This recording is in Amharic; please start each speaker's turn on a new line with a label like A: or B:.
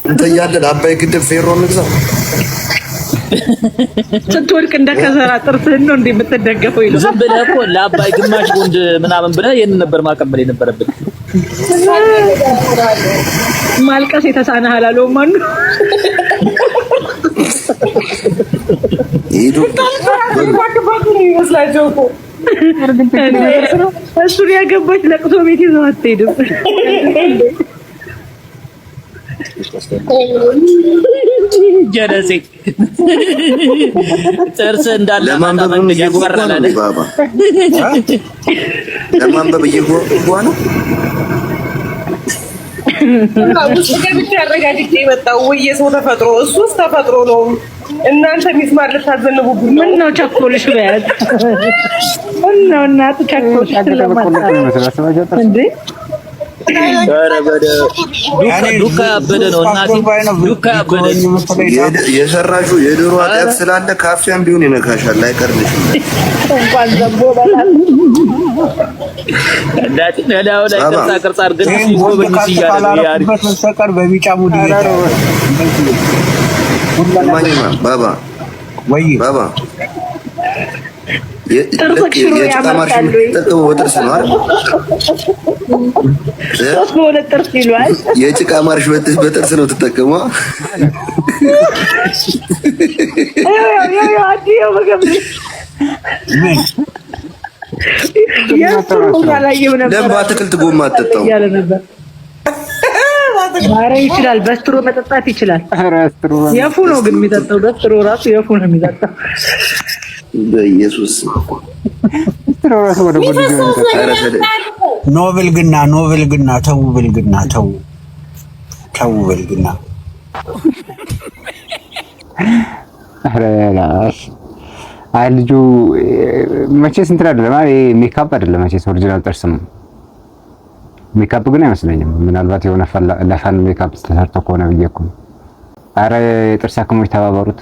A: እንተ ያለ አባይ ግድብ ፌሮ እንግዛ
B: ስትወድቅ እንደከዘራ ጥርስህን ነው እንዴ የምትደገፈው? ይሉ
C: ዝም ብለህ እኮ ለአባይ ግማሽ ቦንድ ምናምን ብለህ ይሄን ነበር ማቀበል የነበረብን።
B: ማልቀስ የተሳነህ አላለውም ማን ነው?
A: ይሄዱ
B: እሱን ያገባች ለቅሶ ቤት ይዘው አትሄድም።
C: ጀነሴ ጥርስ እንዳለ
A: ለማንበብ እየጓጓ ነው።
D: ውስጥ ገብቼ አረጋግጬ የመጣው ወይ የሰው ተፈጥሮ እሱስ ተፈጥሮ ነው። እናንተ ሚስማር ልታዘንቡብኝ
B: ምን ነው ቸኮልሽ? በያት ነው እናት ቸኮልሽ እንዴ?
C: ዱካ ያበደ ነው እናቴ፣ ዱካ ያበደ
A: የሰራሹ የዶሮ አጥያት ስላለ ካፊያም ቢሆን ይነካሻል፣ አይቀርልሽም።
B: እንኳን ዘቦ በላል
C: እንዳት ነዳው ላይ ቅርጻ አድርገን ሲጎበኝ ሲያደርግ ያሪፍ
E: ሰቀር በቢጫ ሙድ
A: ባባ ወይ ባባ የጭቃ ማርሽ የምትጠቀመው በጥርስ ነው አይደል?
B: ሶስት በሁለት ጥርስ ይሏል።
A: የጭቃ ማርሽ በጥርስ ነው የምትጠቀመው? ለምን በአትክልት ጎማ አትጠጣው?
B: ኧረ ይችላል፣ በስትሮ መጠጣት ይችላል። የፉ ነው ግን የሚጠጣው፣ በስትሮ ራሱ የፉ ነው የሚጠጣው።
A: በኢየሱስ
E: ኖብልግና ተው ብልግና ተው ብልግና።
F: አይ ልጁ መቼስ እንትን አይደለም። አይ ሜካፕ አይደለም መቼስ ኦሪጂናል ጥርስ ነው። ሜካፕ ግን አይመስለኝም። ምናልባት የሆነ ለፋን ሜካፕ ተሰርቶ ከሆነ ብዬ እኮ። ኧረ የጥርስ ሐኪሞች ተባበሩት።